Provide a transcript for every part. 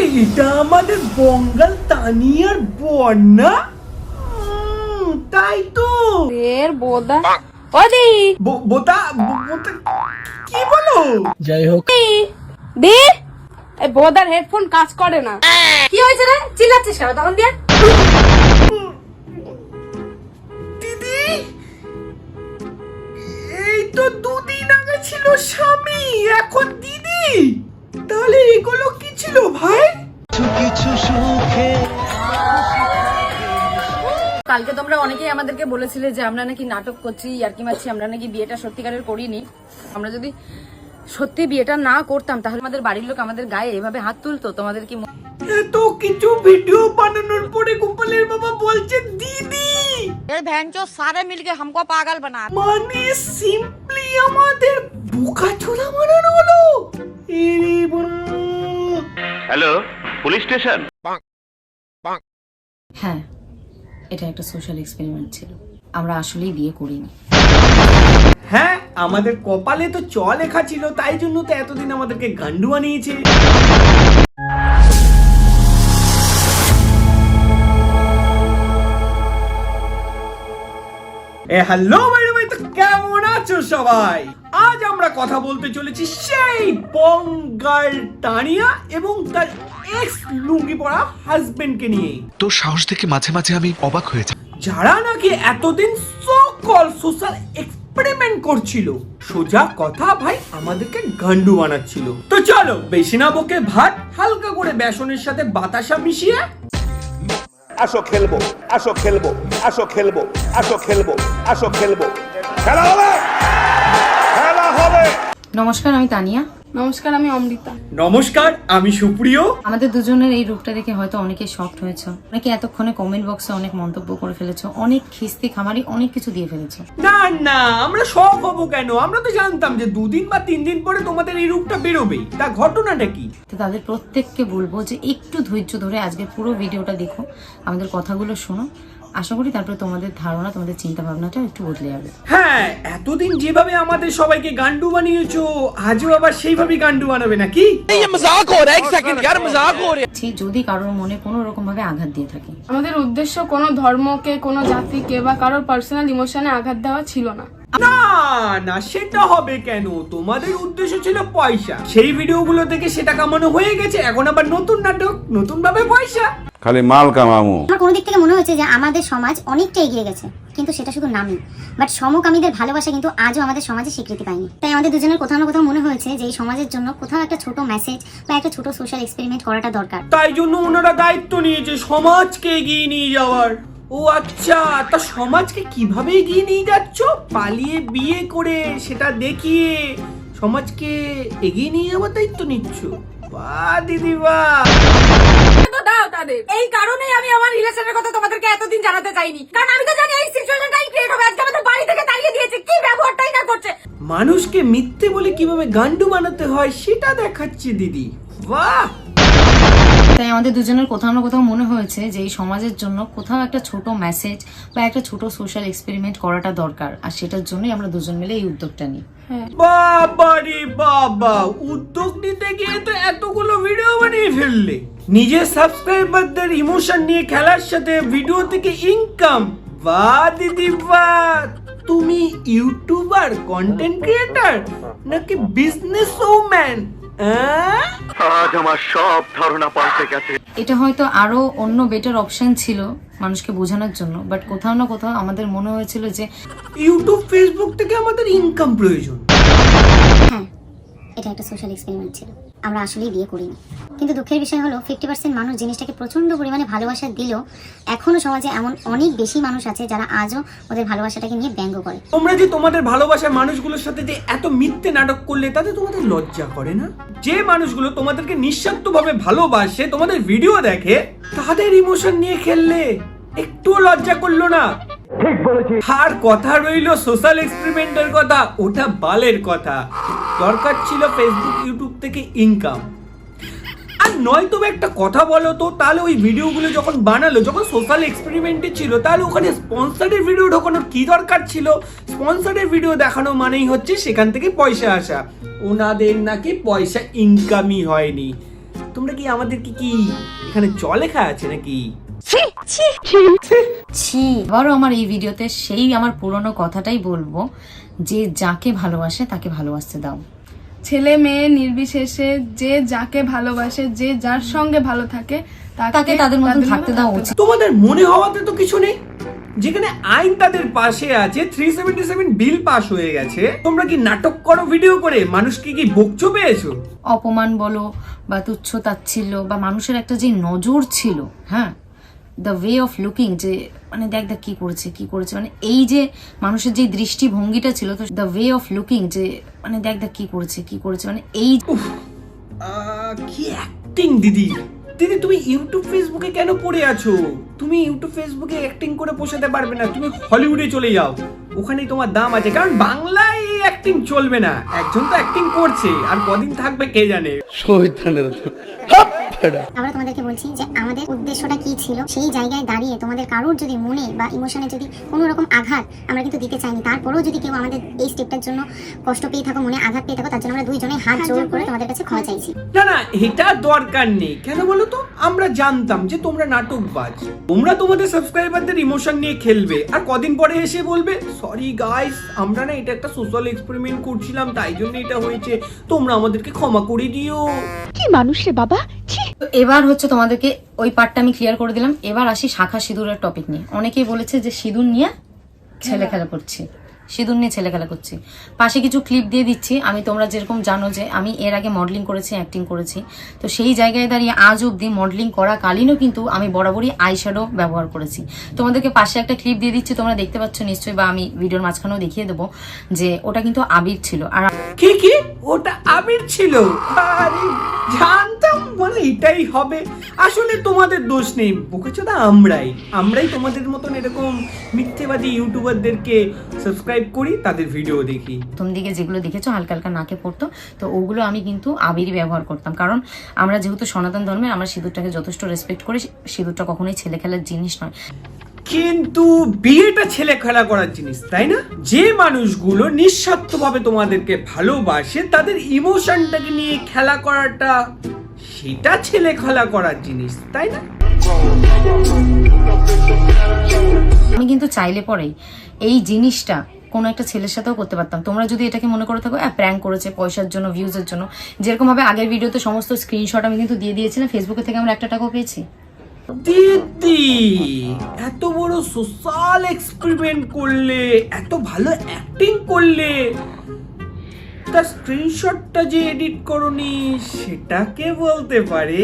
এটা আমাদের বঙ্গাল তানিয়ার বর না? তাই তো। এর বোদা ওদি বোতা কি বলো? যাই হোক, দি এই বোদার হেডফোন কাজ করে না। কি হয়েছে রে? চিল্লাচ্ছিস কেন তখন দিয়ে? দিদি, এই তো দুদিন আগে ছিল স্বামী, এখন দিদি। তাহলে এগুলো কি ছিল ভাই? কিছু সুখে কালকে তোমরা অনেকেই আমাদেরকে বলেছিলে যে আমরা নাকি নাটক করছি, ইয়ার্কি মারছি, আমরা নাকি বিয়েটা সত্যিকারের করিনি। আমরা যদি সত্যি বিয়েটা না করতাম তাহলে আমাদের বাড়ির লোক আমাদের গায়ে এভাবে হাত তুলতো? তোমাদের কি এত কিছু ভিডিও বানানোর পরে গোপালের বাবা বলছে দিদি, ये भैंचो सारे मिलके हमको पागल बना। মানে সিম্পলি আমাদের বোকাচোদা বানানো হলো। এরে বাবা। Hello, police station. হ্যাঁ, এটা একটা সোশ্যাল এক্সপেরিমেন্ট ছিল। আমরা আসলেই বিয়ে করিনি। হ্যাঁ, আমাদের কপালে তো চ লেখা ছিল, তাই জন্য তো এতদিন আমাদেরকে গান্ডু বানিয়েছে। হ্যালো ভাই, তো কেমন আছো সবাই? আজ আমরা কথা বলতে চলেছি সেই বঙ্গাল তানিয়া এবং তার এক্স লুঙ্গি পরা হাজবেন্ডকে নিয়ে। তোর সাহস দেখে মাঝে মাঝে আমি অবাক হয়ে যাই। যারা নাকি এতদিন সকল সোশ্যাল এক্সপেরিমেন্ট করছিল, সোজা কথা ভাই আমাদেরকে গান্ডু বানাচ্ছিল। তো চলো বেশি না বকে ভাত হালকা করে বেসনের সাথে বাতাসা মিশিয়ে আসো খেলবো, আসো খেলবো, আসো খেলবো, আসো খেলবো, আসো খেলবো, খেলা হবে, খেলা হবে। নমস্কার, আমি তানিয়া। নমস্কার, আমি অমৃতা। নমস্কার, আমি সুপ্রিয়। আমাদের দুজনের এই রূপটা দেখে হয়তো অনেকে শকড হয়েছে, অনেকে এতক্ষণে কমেন্ট বক্সে অনেক মন্তব্য করে ফেলেছো, অনেক খিস্তি খামারি অনেক কিছু দিয়ে ফেলেছো। না না, আমরা শখ হবো কেন? আমরা তো জানতাম যে 2 দিন বা 3 দিন পরে তোমাদের এই রূপটা বেরোবেই। তা ঘটনাটা কি? তো তাদের প্রত্যেককে বলবো যে একটু ধৈর্য ধরে আজকে পুরো ভিডিওটা দেখো, আমাদের কথাগুলো শোনো। আশা করি তারপরে তোমাদের ধারণা, তোমাদের চিন্তা ভাবনাটা একটু বদলে যাবে। হ্যাঁ, এতদিন যেভাবে আমাদের সবাইকে গান্ডু বানিয়েছো, আজও আবার সেইভাবেই গান্ডু বানাবে নাকি? যদি কারোর মনে কোনো রকম ভাবে আঘাত দিয়ে থাকে। আমাদের উদ্দেশ্য কোনো ধর্মকে, কোনো জাতিকে বা কারোর পার্সোনাল ইমোশনে আঘাত দেওয়া ছিল না। না না, সেটা হবে কেন? তোমাদের উদ্দেশ্য ছিল পয়সা। সেই ভিডিওগুলো থেকে সেটা কামানো হয়ে গেছে, এখন আবার নতুন নাটক, নতুন ভাবে পয়সা। খালি মাল কামামু। আমার কোনো দিক থেকে মনে হয়েছে যে আমাদের সমাজ অনেকটা এগিয়ে গেছে, কিন্তু সেটা শুধু নামই। বাট সমকামীদের ভালোবাসা কিন্তু আজও আমাদের সমাজে স্বীকৃতি পায়নি। তাই আমাদের দুজনের কোথাও না কোথাও মনে হয়েছে যে এই সমাজের জন্য কোথাও একটা ছোট মেসেজ বা একটা ছোট সোশ্যাল এক্সপেরিমেন্ট করাটা দরকার। তাই জন্য ওনারা দায়িত্ব নিয়েছে সমাজকে এগিয়ে নিয়ে যাওয়ার। ও আচ্ছা, তা সমাজকে কিভাবে এগিয়ে নিয়ে যাচ্ছ? পালিয়ে বিয়ে করে সেটা দেখিয়ে সমাজকে এগিয়ে নিয়ে যাওয়ার দায়িত্ব নিচ্ছ। বাহ দিদি বাহ। তো দাও তাদের। এই কারণেই আমি আমার রিলেশনের কথা তোমাদেরকে এতদিন জানাতে চাইনি, কারণ আমি তো জানি এই সিচুয়েশনটাই ক্রিয়েট হবে। আজকে আমাদের বাড়ি থেকে তাড়িয়ে দিয়েছে, কি ব্যবহারটাই না করছে। মানুষকে মিথ্যে বলে কিভাবে গান্ডু বানাতে হয় সেটা দেখাচ্ছে দিদি। বাহ। তাই আমাদের দুজনের কোথাও না কোথাও মনে হয়েছে যে এই সমাজের জন্য কোথাও একটা ছোট মেসেজ বা একটা ছোট সোশ্যাল এক্সপেরিমেন্ট করাটা দরকার, আর সেটার জন্যই আমরা দুজন মিলে এই উদ্যোগটা নিই। বাবা রে বাবা, উদ্যোগ নিতে গিয়ে তো এতগুলো ভিডিও বানিয়ে ফেললে। নিজের সাবস্ক্রাইবারদের ইমোশন নিয়ে খেলার সাথে ভিডিও থেকে ইনকাম। বাহ দিদি বাহ। তুমি ইউটিউবার, কন্টেন্ট ক্রিয়েটর নাকি বিজনেস ওম্যান? আজ আমার সব ধারণা পাল্টে গেছে। এটা হয়তো আরো অন্য বেটার অপশন ছিল মানুষকে বোঝানোর জন্য, বাট কোথাও না কোথাও আমাদের মনে হয়েছিল যে ইউটিউব, ফেসবুক থেকে আমাদের ইনকাম প্রয়োজন। হ্যাঁ, এটা একটা সোশ্যাল এক্সপেরিমেন্ট ছিল। আমরা আসলেই বিয়ে করিনি, কিন্তু দুঃখের বিষয় হলো 50% মানুষ জিনিসটাকে প্রচন্ড পরিমাণে ভালোবাসা দিলেও এখনো সমাজে এমন অনেক বেশি মানুষ আছে যারা আজও ওদের ভালোবাসাটাকে নিয়ে ব্যঙ্গ করে। তোমরা যে তোমাদের ভালোবাসার মানুষগুলোর সাথে যে এত মিথ্যে নাটক করলে, তাতে তোমাদের লজ্জা করে না? যে মানুষগুলো তোমাদেরকে নিঃস্বার্থভাবে ভালোবাসে, তোমাদের ভিডিও দেখে, তাদের ইমোশন নিয়ে খেললে একটুও লজ্জা করলো না? ঠিক বলেছি। আর কথা রইল সোশ্যাল এক্সপেরিমেন্টের কথা, ওটা বালের কথা। দরকার ছিল ফেসবুক, ইউটিউব থেকে ইনকাম। আর নয়তো একটা কথা বলো তো, তাহলে ওই ভিডিওগুলো যখন বানালো, যখন সোশ্যাল এক্সপেরিমেন্টে ছিল, তাহলে ওখানে স্পন্সরের ভিডিও ঢোকানোর কি দরকার ছিল? স্পন্সরের ভিডিও দেখানো মানেই হচ্ছে সেখান থেকে পয়সা আসা। ওনাদের নাকি পয়সা ইনকামই হয়নি। তোমরা কি আমাদেরকে কি এখানে জল লেখা আছে নাকি? ছি, আবারও আমার এই ভিডিওতে সেই আমার পুরনো কথাটাই বলবো যে যাকে ভালোবাসে তাকে ভালোবাসতে দাও। ছেলে মেয়ে নির্বিশেষে যে যাকে ভালোবাসে, যে যার সঙ্গে ভালো থাকে তাকে তাদের মতন থাকতে দেওয়া উচিত। তোমাদের মনে হওয়াতে তো কিছু নেই, যেখানে আইন তাদের পাশে আছে, 377 বিল পাস হয়ে গেছে, তোমরা কি নাটক করো ভিডিও করে? মানুষকে কি বকছো পেয়েছো? অপমান বলো বা তুচ্ছ তাচ্ছিল্য বা মানুষের একটা যে নজর ছিল, হ্যাঁ, দ্য ওয়ে অফ লুকিং, যে মানে দেখ দেখ কি করেছে, মানে এই যে মানুষের যে দৃষ্টিভঙ্গিটা ছিল, তো দ্য ওয়ে অফ লুকিং, যে মানে দেখ দেখ কি করেছে, মানে এই কি অ্যাক্টিং দিদি। দিদি তুমি ইউটিউব ফেসবুকে কেন পড়ে আছো? তুমি ইউটিউব ফেসবুকে অ্যাক্টিং করে পোষাতে পারবে না, তুমি হলিউডে চলে যাও, ওখানেই তোমার দাম আছে। কারণ বাংলায় এই অ্যাক্টিং চলবে না। একজন তো অ্যাক্টিং করছে, আর কদিন থাকবে কে জানে। আমরা তোমাদেরকে বলছি যে আমাদের উদ্দেশ্যটা কি ছিল, সেই জায়গায় দাঁড়িয়ে তোমাদের কারোর যদি মনে বা ইমোশনে যদি কোনো রকম আঘাত আমরা কিন্তু দিতে চাইনি। তারপরেও যদি কেউ আমাদের এই স্টেপটার জন্য কষ্ট পেয়ে থাকো, মনে আঘাত পেয়ে থাকো, তার জন্য আমরা দুইজনে হাত জোড় করে তোমাদের কাছে ক্ষমা চাইছি। না এটা দরকার নেই। কেন বলো তো? আমরা জানতাম যে তোমরা নাটকবাজ, তোমরা তোমাদের সাবস্ক্রাইবারদের ইমোশন নিয়ে খেলবে, আর কদিন পরে এসে বলবে সরি গাইস, আমরা না এটা একটা সোশ্যাল এক্সপেরিমেন্ট করছিলাম, তাই জন্য এটা হয়েছে, তোমরা আমাদেরকে ক্ষমা করে দিও। কি মানুষ রে বাবা। তো এবার হচ্ছে তোমাদেরকে ওই পার্টটা আমি ক্লিয়ার করে দিলাম। এবার আসি শাখা সিঁদুরের টপিক নিয়ে। অনেকেই বলেছে যে সিঁদুর নিয়ে ছেলে খেলা করছি, পাশে কিছু ক্লিপ দিয়ে দিচ্ছি। আমি, তোমরা যেরকম জানো যে আমি এর আগে মডেলিং করেছি, অ্যাক্টিং করেছি, তো সেই জায়গায় দাঁড়িয়ে আজ অব্দি মডেলিং করাকালীনও কিন্তু আমি বরাবরই আইশ্যাডো ব্যবহার করেছি। তোমাদেরকে পাশে একটা ক্লিপ দিয়ে দিচ্ছি, তোমরা দেখতে পাচ্ছ নিশ্চয়ই, বা আমি ভিডিওর মাঝখানেও দেখিয়ে দেবো যে ওটা কিন্তু আবির ছিল। আর কি ওটা আবির ছিল? আরে জানতাম, মানে এটাই হবে। আসলে তোমাদের দোষ নেই, বোকাচোদা আমরাই তোমাদের মতন এরকম মিথ্যেবাদী ইউটিউবারদেরকে সাবস্ক্রাইব করি, তাদের ভিডিও দেখি। প্রথম দিকে যেগুলো দেখেছো হালকা হালকা নাকে পড়তো, তো ওগুলো আমি কিন্তু আবিরই ব্যবহার করতাম। কারণ আমরা যেহেতু সনাতন ধর্মের, আমরা সিঁদুরটাকে যথেষ্ট রেসপেক্ট করি। সিঁদুরটা কখনোই ছেলে খেলার জিনিস নয়। কিন্তু বিয়েটা ছেলে খেলা করার জিনিস, তাই না? যে মানুষগুলো নিঃস্বার্থভাবে তোমাদেরকে ভালোবাসে, তাদের ইমোশনটাকে নিয়ে খেলা করাটা, সেটা ছেলে খেলা করার জিনিস, তাই না? আমি কিন্তু চাইলে পরেই এই জিনিসটা কোনো একটা ছেলের সাথেও করতে পারতাম। তোমরা যদি এটাকে মনে করে থাকো প্র্যাঙ্ক করেছে পয়সার জন্য, ভিউজের জন্য, যেরকম ভাবে আগের ভিডিওতে সমস্ত স্ক্রিনশট আমি কিন্তু দিয়ে দিয়েছিলাম, ফেসবুকে থেকে আমরা 1 টাকাও পেয়েছি। দিদি এত বড় সোশ্যাল এক্সপেরিমেন্ট করলে, এত ভালো অ্যাক্টিং করলে, তার স্ক্রিনশটটা যে এডিট করনি সেটাকে বলতে পারে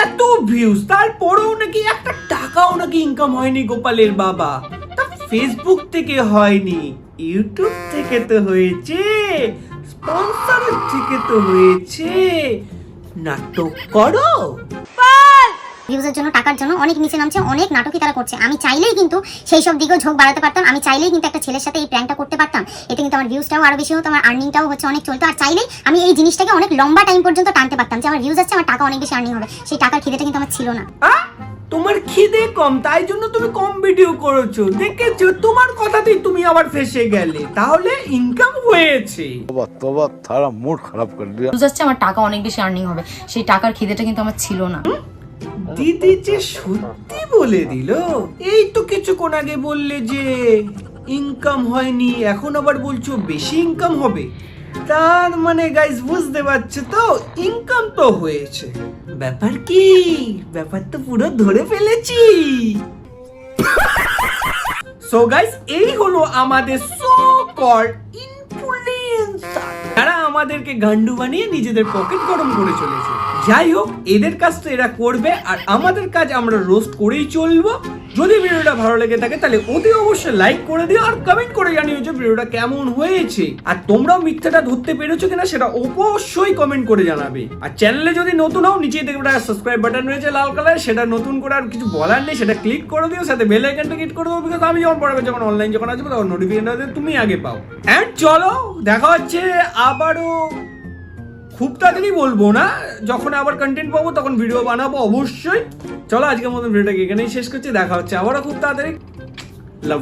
এত ভিউজ, তারপরেও নাকি 1 টাকাও নাকি ইনকাম হয়নি গোপালের বাবা। তা ফেসবুক থেকে হয়নি, ইউটিউব থেকে তো হয়েছে, স্পন্সরের থেকে তো হয়েছে। নাটক করো, ভিউজের জন্য, টাকার জন্য অনেক নিচে নামছে, অনেক নাটকই তারা করছে। আমি চাইলেই কিন্তু সেই সব দিকেও ঝোঁক বাড়াতে পারতাম। আমি চাইলেই কিন্তু একটা ছেলের সাথে এই প্র্যাঙ্কটা করতে পারতাম। এতে কিন্তু আমার ভিউজটাও আরো বেশি হতো, আমার আর্নিংটাও হচ্ছে অনেক চলতো। আর চাইলেই আমি এই জিনিসটাকে অনেক লম্বা টাইম পর্যন্ত টানতে পারতাম, যে আমার ভিউজ আছে, আমার টাকা অনেক বেশি আর্নিং হবে। সেই টাকার খিদেটা কিন্তু আমার ছিল না। তোমার খিদে কম, তাই জন্য তুমি কম ভিডিও করেছো, দেখেছো? তোমার কথাতেই তুমি আবার ফেসে গেলে, তাহলে ইনকাম হয়েছে। ভিউজ আসছে, আমার টাকা অনেক বেশি আর্নিং হবে, সেই টাকার খিদেটা কিন্তু আমার ছিল না। দিদি যে সত্যি বলে দিল। এই তো কিছুক্ষণ আগে বললে যে ইনকাম হয়নি, এখন আবার বলছো বেশি ইনকাম হবে। তার মানে গাইস বুঝতে পারছো তো, ইনকাম তো হয়েছে। ব্যাপার কি? ব্যাপার তো পুরো ধরে ফেলেছি। সো গাইস, এই হলো আমাদের সো কল্ড ইনফ্লুয়েন্সার, যারা আমাদেরকে গান্ডু বানিয়ে নিজেদের পকেট গরম করে চলেছে। যাই হোক, এদের কাজ তো এরা করবে, আর আমাদের কাজ আমরা রোস্ট করেই চলবো। যদি ভিডিওটা ভালো লেগে থাকে তাহলে অতি অবশ্যই লাইক করে দিও, আর কমেন্ট করে জানিও যে ভিডিওটা কেমন হয়েছে, আর তোমরাও মিথ্যাটা ধরতে পেরেছো কিনা সেটা অবশ্যই কমেন্ট করে জানাবে। আর চ্যানেলে যদি নতুন হও, নিচে দেখবে একটা সাবস্ক্রাইব বাটন রয়েছে লাল কালার, সেটা নতুন করে আর কিছু বলার নেই, সেটা ক্লিক করে দিও, সাথে বেল আইকনটা ক্লিক করে দাও, বিকজ আমি যখন পড়াবে, যখন অনলাইন যখন আসবে, তখন নোটিফিকেশন তুমি আগে পাও। এন্ড চলো, দেখা হচ্ছে আবারও খুব তাড়াতাড়ি, বলবো না, যখন আবার কন্টেন্ট পাবো তখন ভিডিও বানাবো অবশ্যই। চলো আজকের মতন ভিডিওটাকে এখানেই শেষ করছি, দেখা হচ্ছে আবারও খুব তাড়াতাড়ি। লাভ।